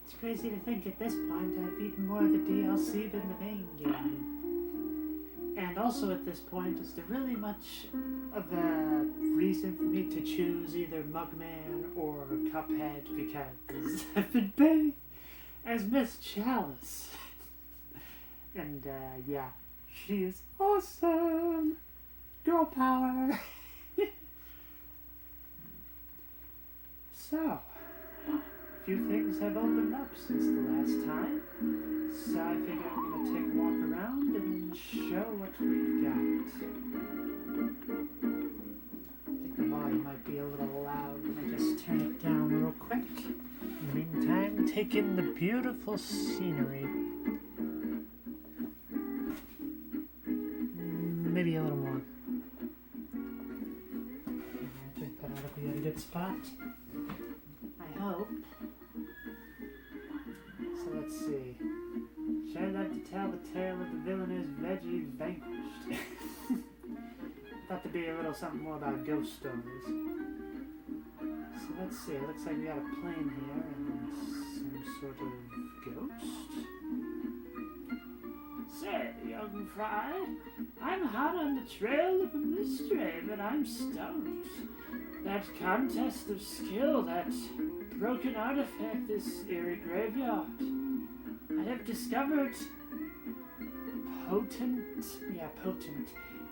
It's crazy to think at this point I've eaten more of the DLC than the main game. And also at this point, is there really much of a reason for me to choose either Mugman or Cuphead, because I've been bathed as Miss Chalice. And yeah, she is awesome! Girl power! So, a few things have opened up since the last time, so I figure I'm going to take a walk around and show what we've got. I think the volume might be a little loud. Let me just turn it down real quick. In the meantime, take in the beautiful scenery. Maybe a little more. I think that ought to be a good spot. I hope. So let's see. Should I love to tell the tale of the villainous veggie vanquished? Thought to be a little something more about ghost stories. So let's see. It looks like we got a plane here and some sort of ghost. Say, young fry, I'm hot on the trail of a mystery, but I'm stoked. That contest of skill, that broken artifact, this eerie graveyard. I have discovered potent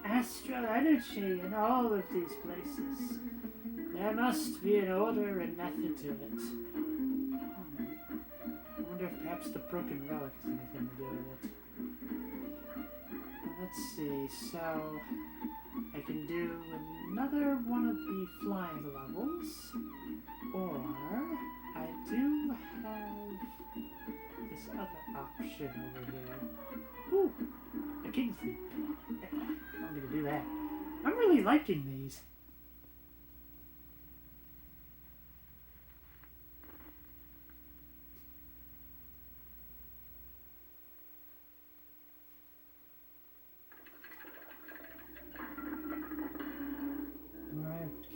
astral energy in all of these places. There must be an order and method to it. I wonder if perhaps the broken relic has anything to do with it. Let's see, so I can do another one of the flying levels, or I do have this other option over here. Ooh, a king's leap. I'm gonna do that. I'm really liking these.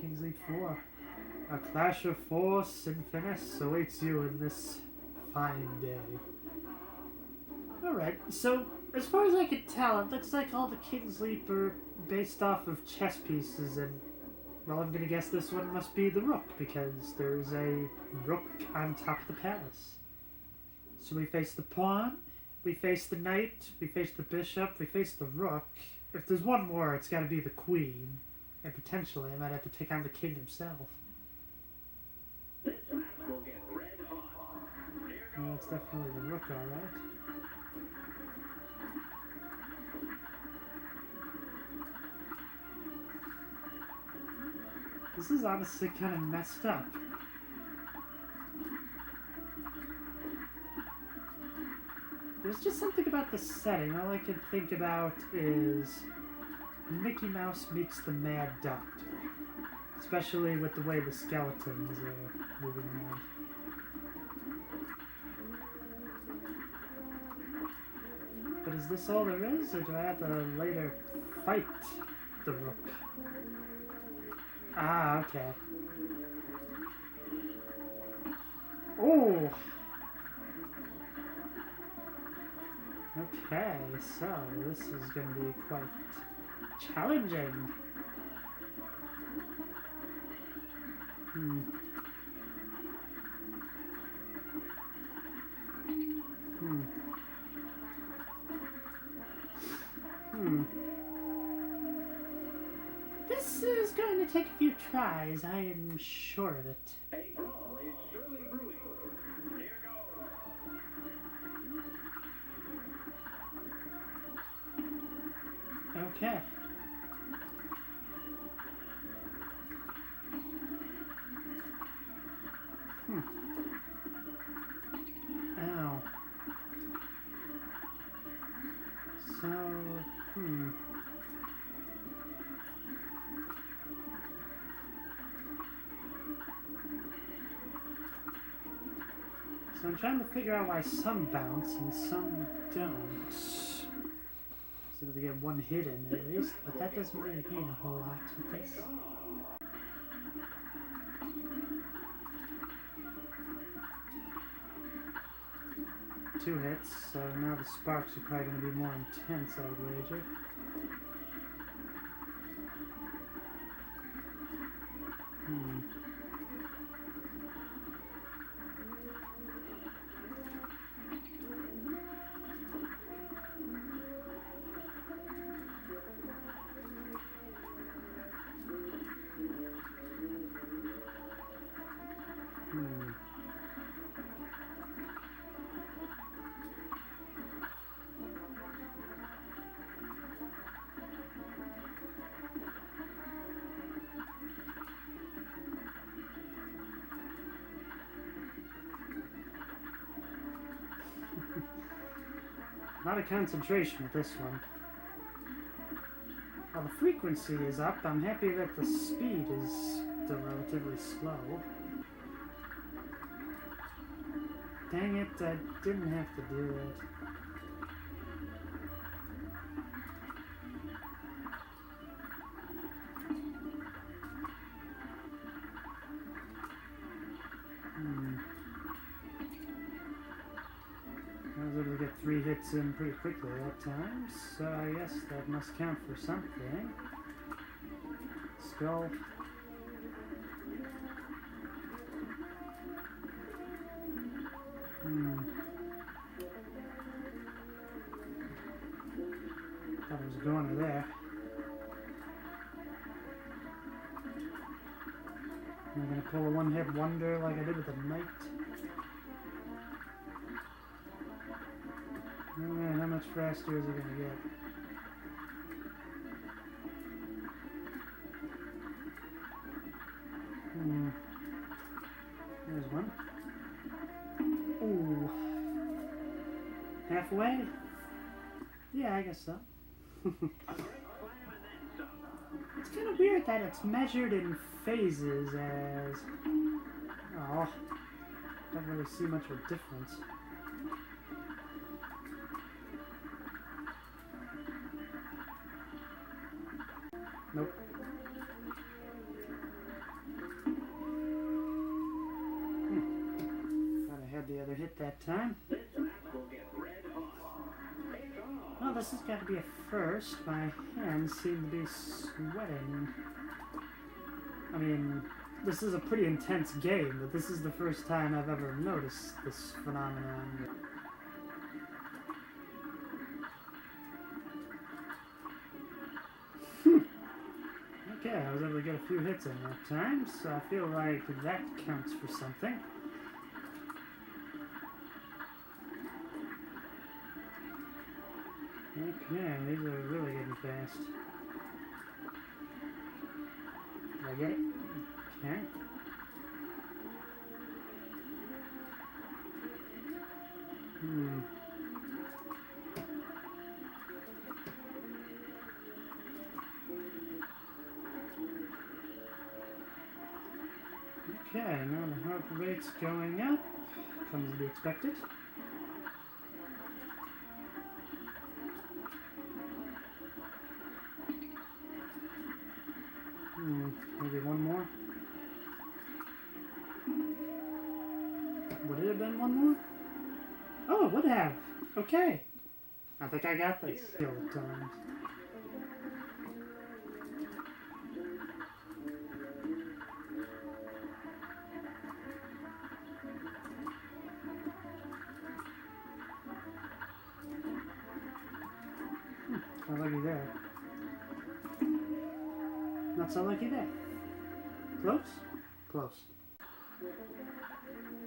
King's Leap 4. A clash of force and finesse awaits you in this fine day. Alright, so as far as I can tell, it looks like all the King's Leap are based off of chess pieces, and well, I'm gonna guess this one must be the rook, because there's a rook on top of the palace. So we face the pawn, we face the knight, we face the bishop, we face the rook. If there's one more, it's gotta be the queen. And potentially, I might have to take on the king himself. This match will get red hot. Yeah, it's definitely the rook, alright. This is honestly kind of messed up. There's just something about the setting. All I can think about is Mickey Mouse meets the Mad Doctor, especially with the way the skeletons are moving around. But is this all there is, or do I have to later fight the rook? Ah, okay. Oh! Okay, so this is going to be quite challenging. Hmm. This is going to take a few tries, I am sure of it. A brawl is surely brewing. Here goes. Okay. Ow. So, So I'm trying to figure out why some bounce and some don't. So they get one hit in at least, but that doesn't really mean a whole lot with this. 2 hits, so now the sparks are probably going to be more intense, I would wager. A lot of concentration with this one. While the frequency is up, I'm happy that the speed is still relatively slow. Dang it, I didn't have to do it. I was able to get 3 hits in pretty quickly that time, so I guess that must count for something. Skull. Thought I was going to there. Am I going to pull a one-hit wonder like I did with the knight? Oh man, how much faster is it going to get? There's one. Ooh. Halfway? Yeah, I guess so. It's kind of weird that it's measured in phases as... Oh, don't really see much of a difference. Nope. Thought I had the other hit that time. Well, this has got to be a first. My hands seem to be sweating. I mean, this is a pretty intense game, but this is the first time I've ever noticed this phenomenon. Okay, I was able to get a few hits in that time, so I feel like that counts for something. Okay, these are really getting fast. Did I get it? Okay. Okay, now the heart rate's going up. Comes to be expected. Maybe one more. Would it have been one more? Oh, it would have. Okay. I think I got this. Kill times. So lucky there. Not so lucky there. Close? Close.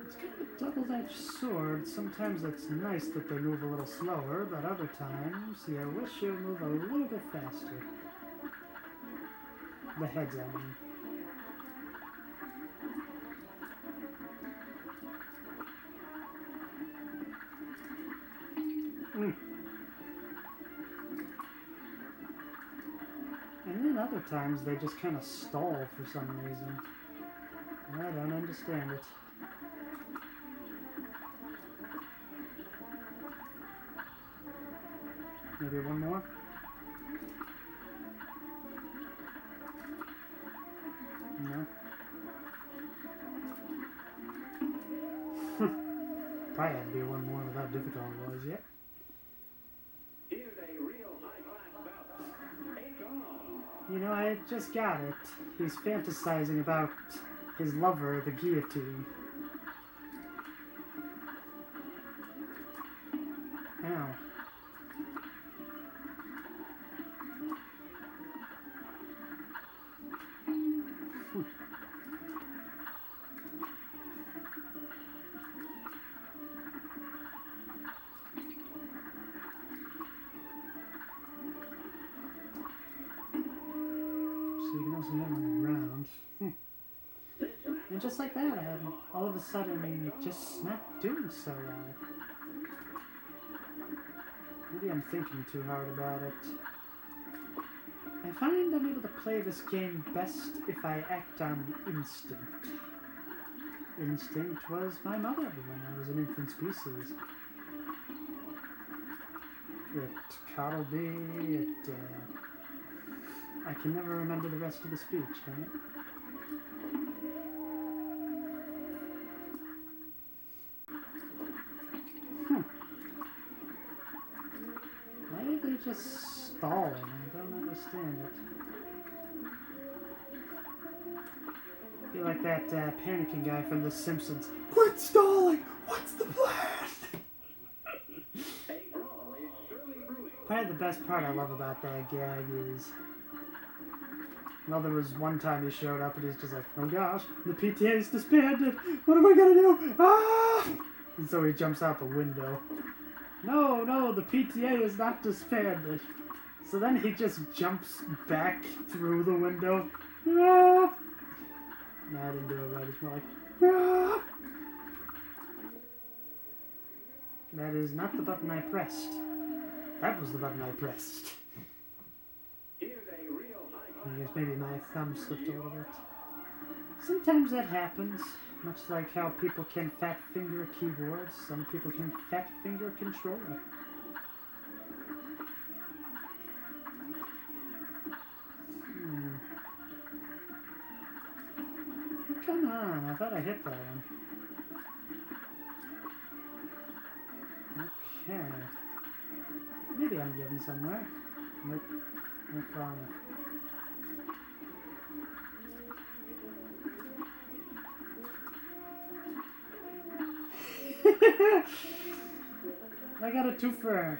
It's kind of a double-edged sword. Sometimes it's nice that they move a little slower, but other times you wish you would move a little bit faster. The heads, I mean. And then other times they just kind of stall for some reason. I don't understand it. Maybe one more? No. probably had to be one more without difficult was yet. Here's a real high-class bout. Take on. You know, I just got it. He's fantasizing about his lover, the guillotine. Ow. So you can also hit him on the ground. And just like that, all of a sudden, it just not doing so well. Maybe I'm thinking too hard about it. I find I'm able to play this game best if I act on instinct. Instinct was my mother when I was an infant species. It coddled me, I can never remember the rest of the speech, dang it. Why are they just stalling? I don't understand it. I feel like that panicking guy from The Simpsons. Quit stalling! What's the plan? Probably the best part I love about that gag is, well, there was one time he showed up and he's just like, oh gosh, the PTA is disbanded. What am I gonna do? Ah! And so he jumps out the window. No, the PTA is not disbanded. So then he just jumps back through the window. Ah! No, I didn't do it right. It's more like, ah! That is not the button I pressed. That was the button I pressed. I guess maybe my thumb slipped a little bit. Sometimes that happens. Much like how people can fat finger a keyboard, some people can fat finger a controller. Come on, I thought I hit that one. Okay. Maybe I'm getting somewhere. Nope. Not far enough. I got a twofer.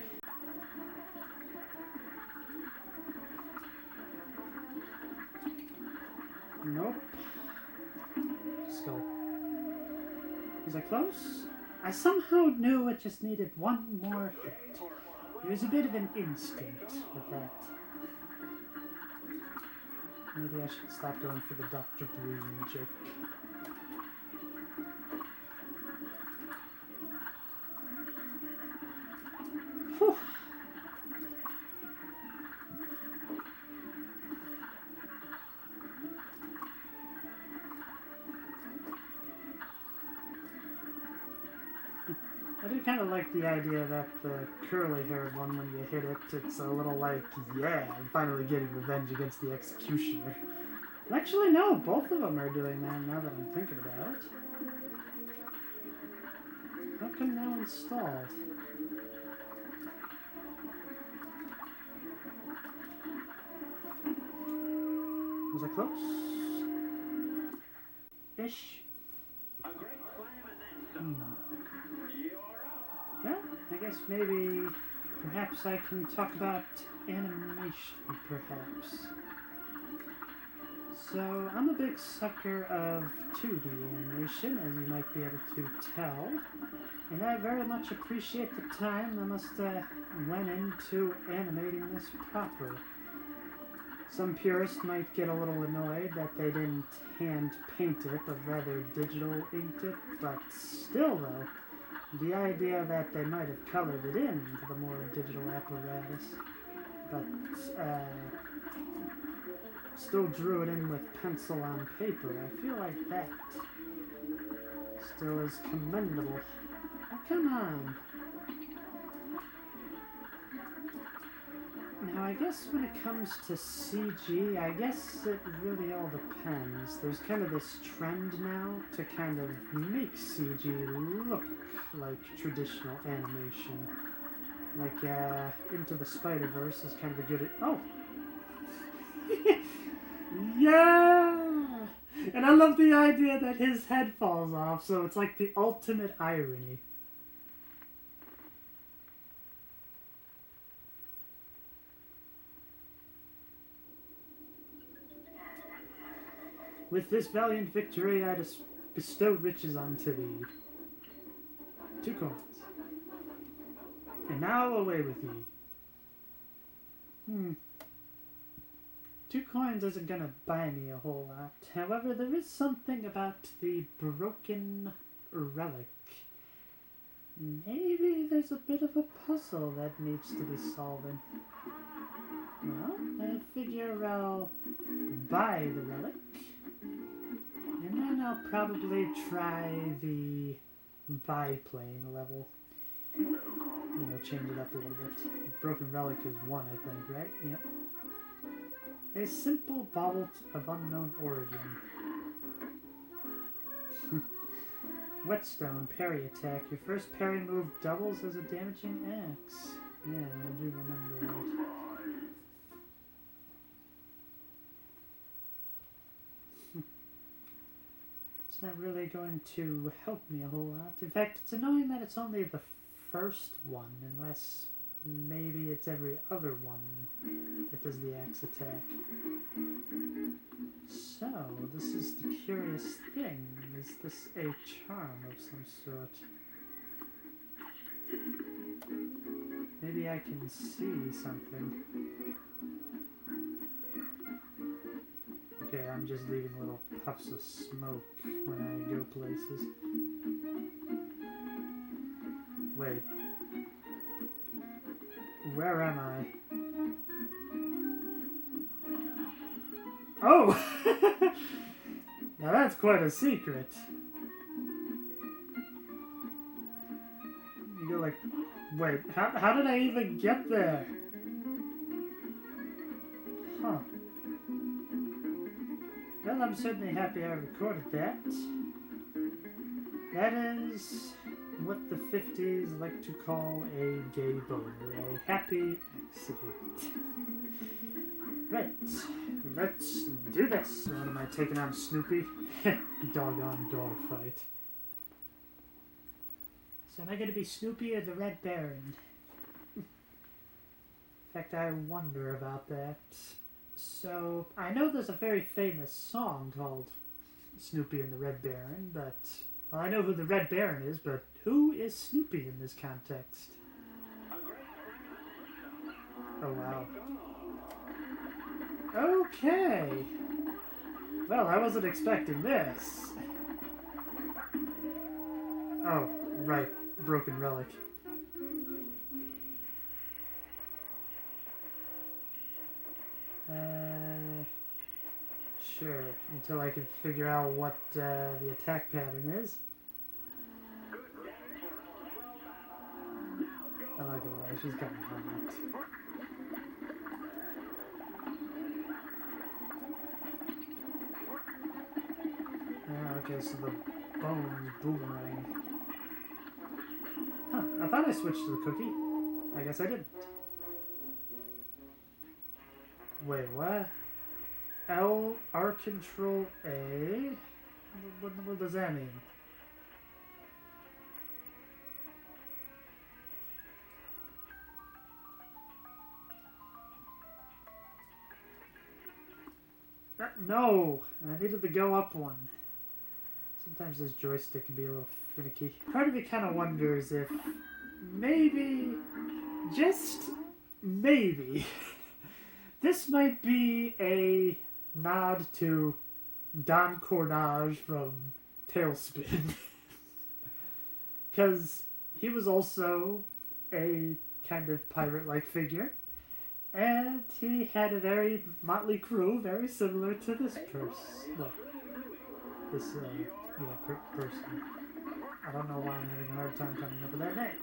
Nope. Just go. Was I close? I somehow knew it just needed one more hit. There was a bit of an instinct with that. Maybe I should stop going for the Dr. Green joke. Whew. I do kind of like the idea that the curly-haired one, when you hit it, it's a little like, yeah, I'm finally getting revenge against the executioner. Actually, no, both of them are doing that now that I'm thinking about it. How come now installed? Was I close? Ish. A great slam and then Well, I guess maybe, perhaps I can talk about animation, perhaps. So, I'm a big sucker of 2D animation, as you might be able to tell, and I very much appreciate the time that must went into animating this proper. Some purists might get a little annoyed that they didn't hand paint it, but rather digital inked it, but still though, the idea that they might have colored it in to the more digital apparatus, but still drew it in with pencil on paper, I feel like that still is commendable. Oh, come on. Now, I guess when it comes to CG, I guess it really all depends. There's kind of this trend now to kind of make CG look like traditional animation. Like, Into the Spider-Verse is kind of a good... Oh! Yeah! And I love the idea that his head falls off, so it's like the ultimate irony. With this valiant victory, I bestow riches unto thee. 2 coins. And now away with ye. 2 coins isn't gonna buy me a whole lot. However, there is something about the broken relic. Maybe there's a bit of a puzzle that needs to be solving. Well, I figure I'll buy the relic. And then I'll probably try the biplane level. You know, change it up a little bit. Broken relic is 1, I think, right? Yep. A simple bauble of unknown origin. Whetstone, parry attack. Your first parry move doubles as a damaging axe. Yeah, I do remember that. It's not really going to help me a whole lot. In fact, it's annoying that it's only the first one, unless maybe it's every other one that does the axe attack. So, this is the curious thing. Is this a charm of some sort? Maybe I can see something. Okay, I'm just leaving little puffs of smoke when I go places. Wait. Where am I? Oh! Now that's quite a secret. You go like... Wait, how did I even get there? Huh. Well, I'm certainly happy I recorded that. That is what the 50s like to call a gay boner, a happy accident. Right, let's do this. What am I taking on Snoopy? Doggone dog fight. So am I going to be Snoopy or the Red Baron? In fact, I wonder about that. So, I know there's a very famous song called Snoopy and the Red Baron, but... Well, I know who the Red Baron is, but who is Snoopy in this context? Oh, wow. Okay. Well, I wasn't expecting this. Oh, right. Broken relic. Sure, until I can figure out what the attack pattern is. I like it, well, she's got me hot. Yeah, okay, so the bones boomerang. Huh, I thought I switched to the cookie. I guess I didn't. Wait, what? L, R, Control, A? What does that mean? No! I needed the go up one. Sometimes this joystick can be a little finicky. Part of me kind of wonders if maybe, just maybe, this might be a nod to Don Cornage from Tailspin. Because he was also a kind of pirate-like figure. And he had a very motley crew, very similar to this person. Look, this, person. I don't know why I'm having a hard time coming up with that name.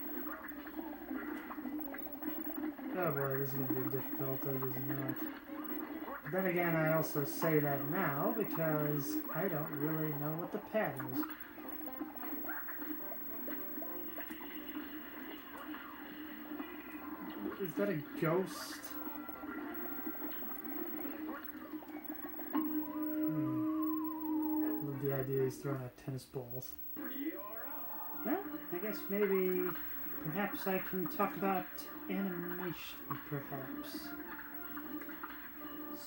Oh boy, this is going to be difficult, I just know it. But then again, I also say that now because I don't really know what the pattern is. Is that a ghost? Love the idea he's throwing out tennis balls. Well, I guess maybe, perhaps I can talk about animation, perhaps.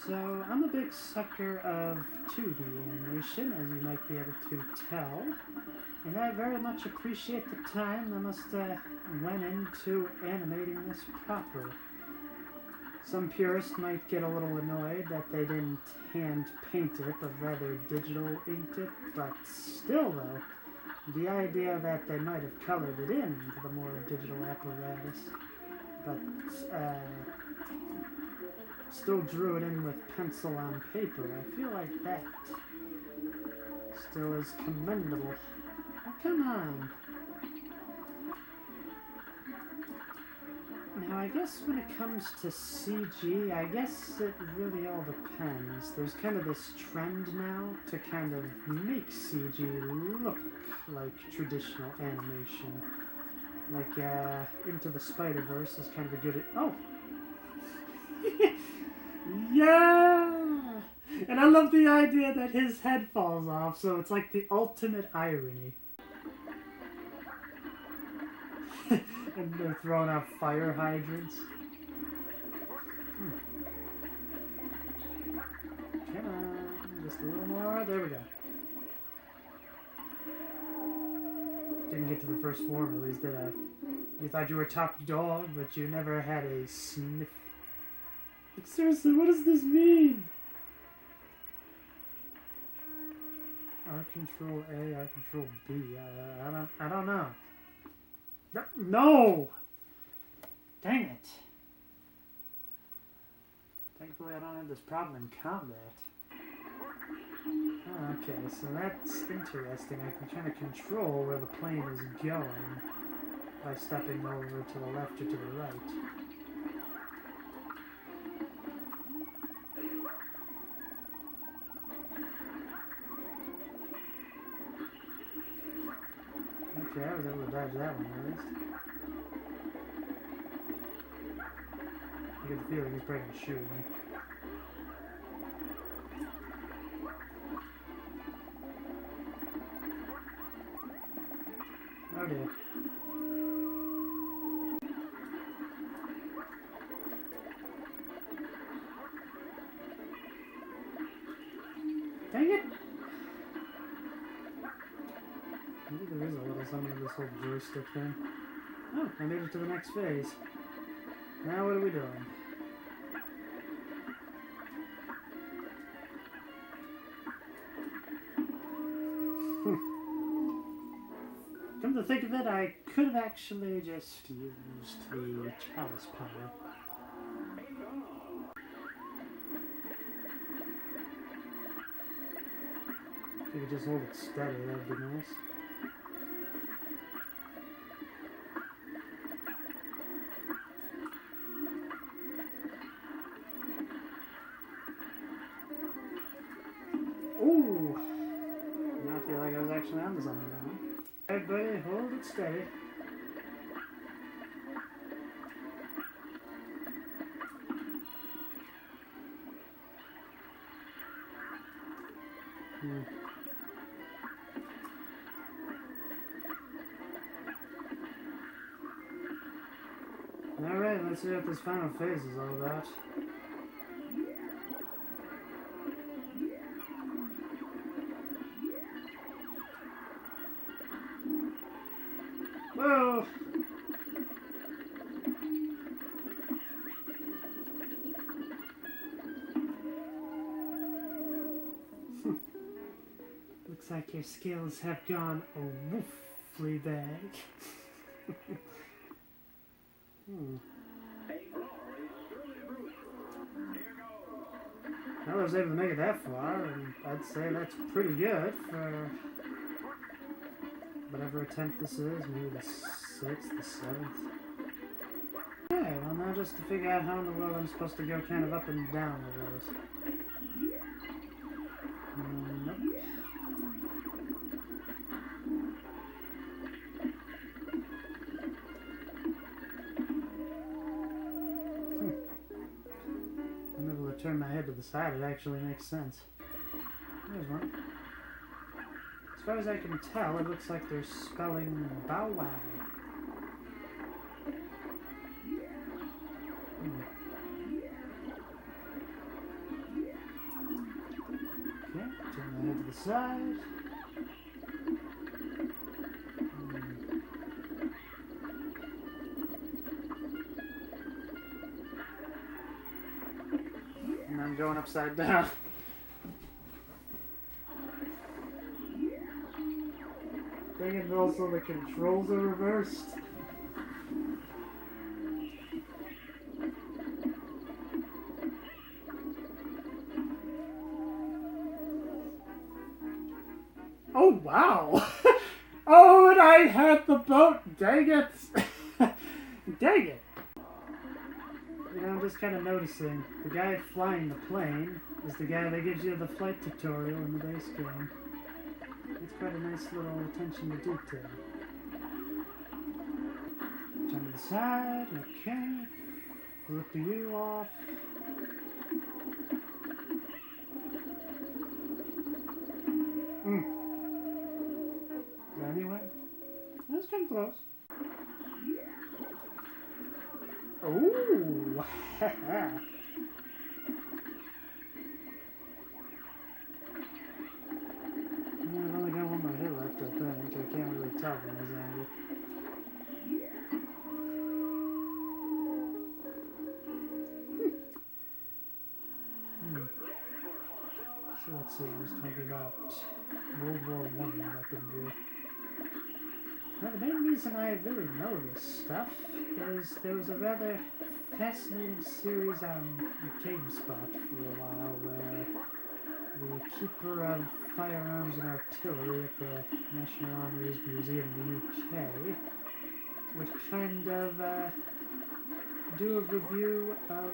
So, I'm a big sucker of 2D animation, as you might be able to tell. And I very much appreciate the time that must went into animating this proper. Some purists might get a little annoyed that they didn't hand paint it, but rather digital inked it. But still, though, the idea that they might have colored it in to the more digital apparatus, but still drew it in with pencil on paper, I feel like that still is commendable. Oh, come on. Now, I guess when it comes to CG, I guess it really all depends. There's kind of this trend now to kind of make CG look like traditional animation. Like, Into the Spider-Verse is kind of a good... Oh! Yeah! And I love the idea that his head falls off, so it's like the ultimate irony. And they're throwing out fire hydrants. Come on, just a little more. There we go. Didn't get to the first form, at least, did I? You thought you were top dog, but you never had a sniff. Like, seriously, what does this mean? R control A, R control B. I don't know. No! Dang it. Thankfully I don't have this problem in combat. Okay, so that's interesting. I can kind of control where the plane is going by stepping over to the left or to the right. Okay, I was able to dodge that one at least. I get the feeling he's probably gonna shoot me. Oh dear. Dang it! Maybe there is a little something to this whole joystick thing. Oh, I made it to the next phase. Now what are we doing? Come to think of it, I could have actually just used the chalice power. If you could just hold it steady, that'd be nice. Ooh! Now I feel like I was actually onto something now. Alright, buddy, hold it steady. Alright, let's see what this final phase is all about. Whoa! Looks like your skills have gone woofly bag. Well, I was able to make it that far, and I'd say that's pretty good for whatever attempt this is, maybe the 6th, the 7th. Okay, well now just to figure out how in the world I'm supposed to go kind of up and down with those. Nope. I'm able to turn my head to the side, it actually makes sense. There's one. As far as I can tell, it looks like they're spelling bow wow. Okay, turn my head to the side. And I'm going upside down. Dang it, also the controls are reversed. Oh, wow! Oh, and I had the boat! Dang it! Dang it! You know, I'm just kind of noticing, the guy flying the plane is the guy that gives you the flight tutorial in the base game. It's quite a nice little attention to detail. Turn to the side, okay. Flip the U off. Anyway, that's kind of close. Ooh! I've only got one more hit left, I think. I can't really tell from this angle. So let's see, I was talking about World War I weaponry. Now, the main reason I really know this stuff is there was a rather fascinating series on GameSpot for a while where the keeper of firearms and artillery at the National Armouries Museum in the UK would kind of do a review of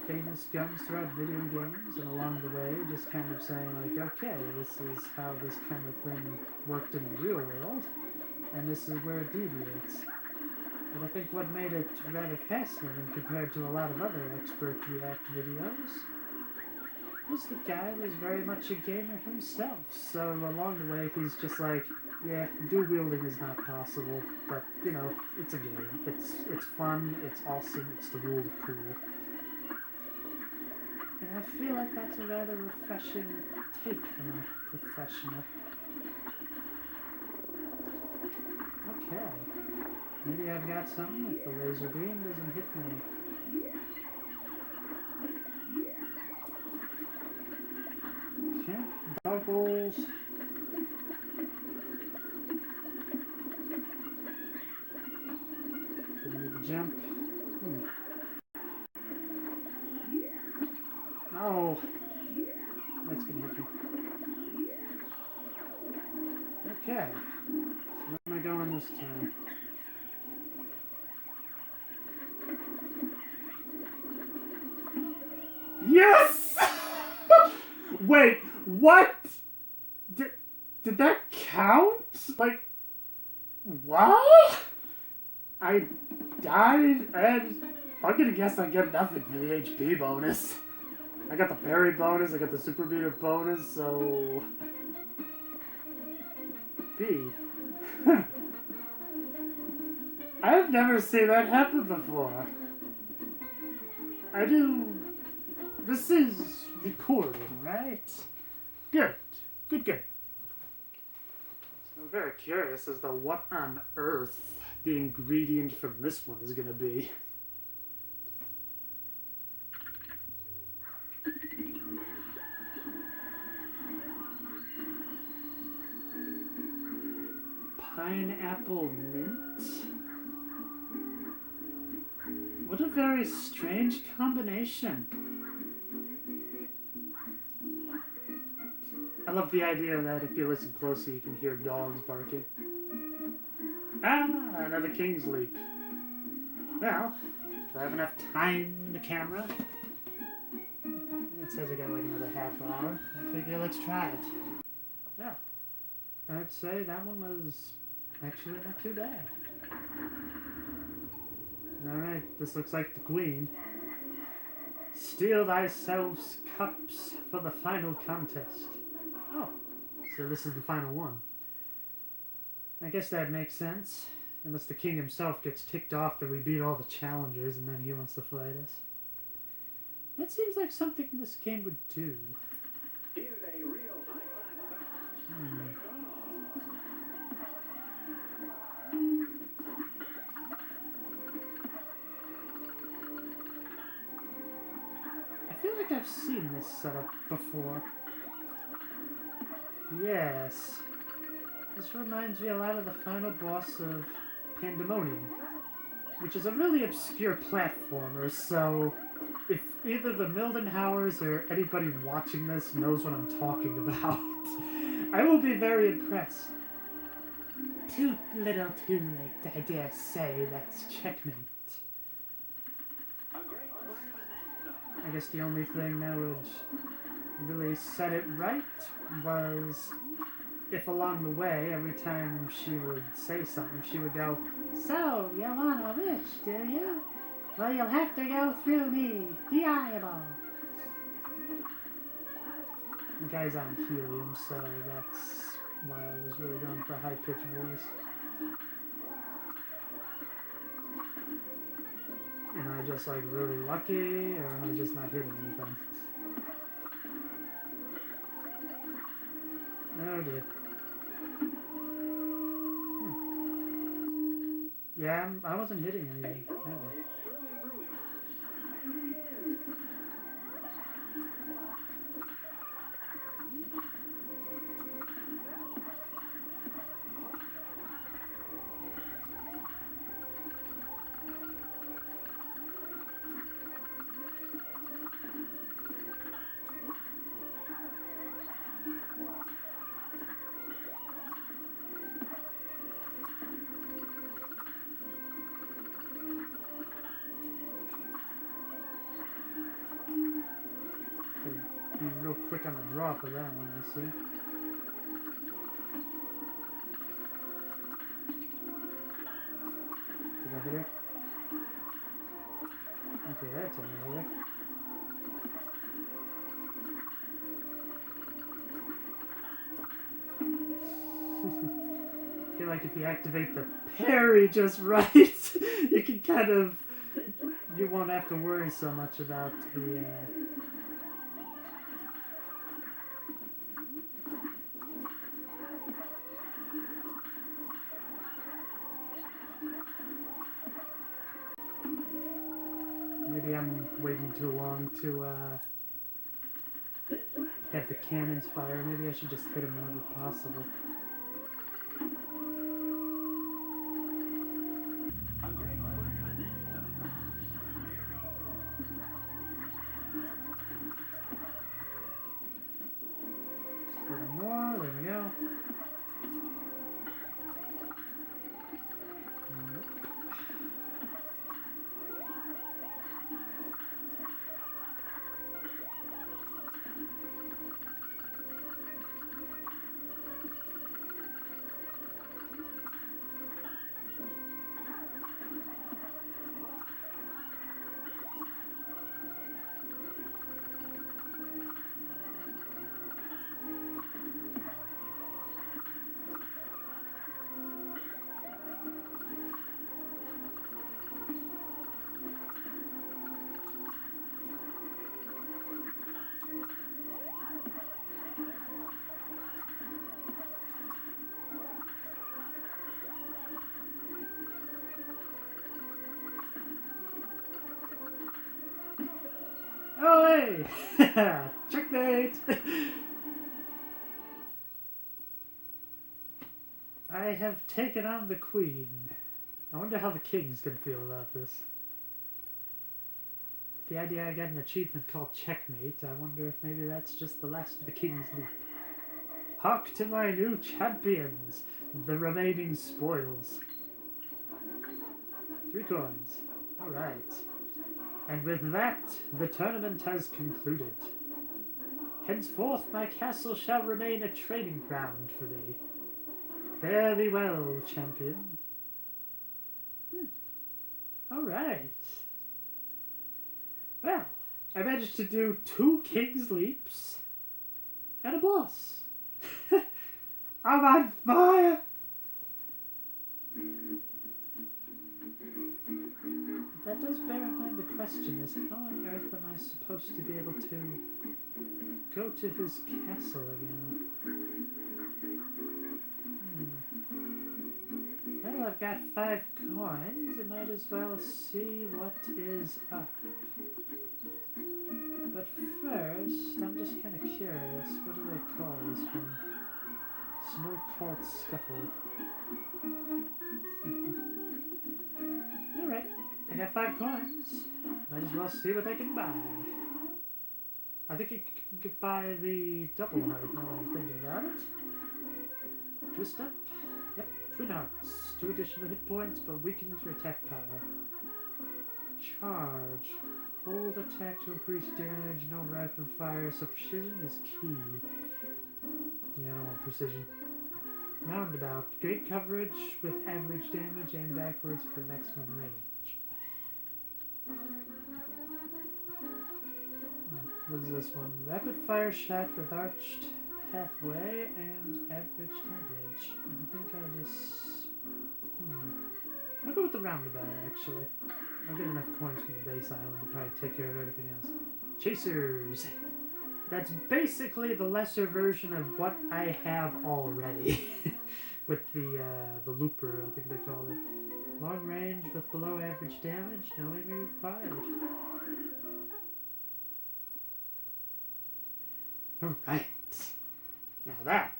famous guns throughout video games, and along the way just kind of saying like, okay, this is how this kind of thing worked in the real world, and this is where it deviates. But I think what made it rather fascinating compared to a lot of other expert react videos was the guy was very much a gamer himself. So along the way he's just like, yeah, dual wielding is not possible, but you know, it's a game. It's fun, it's awesome, it's the rule of cool. And I feel like that's a rather refreshing take from a professional. Okay. Maybe I've got something if the laser beam doesn't hit me. Okay, goggles. Didn't need to jump. Oh, that's gonna hit me. Okay, so where am I going this time? Yes! Wait, what? Did that count? Like, what? I died and I'm gonna guess I get nothing for the HP bonus. I got the parry bonus, I got the super meter bonus, so... B. I've never seen that happen before. I do... This is recording, right? Good. Good, good. So I'm very curious as to what on earth the ingredient from this one is gonna be. Pineapple mint? What a very strange combination. I love the idea that if you listen closely you can hear dogs barking. Ah, another King's Leap. Well, I have enough time in the camera. It says I got like another half hour. I figure let's try it. Yeah. I'd say that one was actually not too bad. Alright, this looks like the queen. Steal thyself cups for the final contest. Oh, so this is the final one. I guess that makes sense. Unless the king himself gets ticked off that we beat all the challengers and then he wants to fight us. That seems like something this game would do. Here's a real high-class match. I feel like I've seen this setup before. Yes. This reminds me a lot of the final boss of Pandemonium, which is a really obscure platformer, so if either the Mildenhauers or anybody watching this knows what I'm talking about, I will be very impressed. Too little too late, I dare say. That's checkmate. I guess the only thing that would really set it right was if along the way, every time she would say something, she would go, "So, you want a wish, do you? Well, you'll have to go through me, the eyeball." The guy's on helium, so that's why I was really going for a high-pitched voice. Am I just like really lucky, or am I just not hitting anything? Oh dear. Yeah, I wasn't hitting anything. No. Be real quick on the draw for that one, I see. Did I hit her? Okay, that's a hit. I feel like if you activate the parry just right, you can kind of... You won't have to worry so much about the... Maybe I'm waiting too long to have the cannons fire. Maybe I should just hit them whenever possible. Just a little more. There we go. Oh, hey! Checkmate! I have taken on the queen. I wonder how the king's gonna feel about this. The idea I got an achievement called Checkmate, I wonder if maybe that's just the last of the king's leap. Hark to my new champions, the remaining spoils. 3 coins. Alright. And with that, the tournament has concluded. Henceforth my castle shall remain a training ground for thee. Fare thee well, champion. Alright. Well, I managed to do 2 King's Leaps and a boss. I'm on fire! But that does bear in mind the question is, how on earth am I supposed to be able to go to his castle again? Well, I've got 5 coins. I might as well see what is up. But first, I'm just kind of curious. What do they call this one? Snow Cult Scuffle. Alright, I got 5 coins. Might as well see what I can buy. I think you can buy the double heart now that I'm thinking about it. Twist up. Yep, twin hearts. 2 additional hit points, but weakens your attack power. Charge. Hold attack to increase damage, no rapid fire, so precision is key. Yeah, I don't want precision. Roundabout. Great coverage with average damage and backwards for maximum range. What is this one? Rapid fire shot with arched pathway and average damage. I think I'll just... I'll go with the roundabout, actually. I'll get enough coins from the base island to probably take care of everything else. Chasers! That's basically the lesser version of what I have already. With the looper, I think they call it. Long range with below average damage, no aiming required. Alright. Now that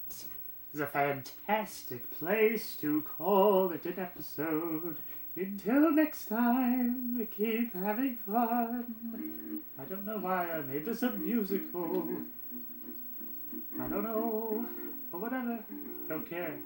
is a fantastic place to call it an episode. Until next time, keep having fun. I don't know why I made this a musical. I don't know. But whatever. Don't care.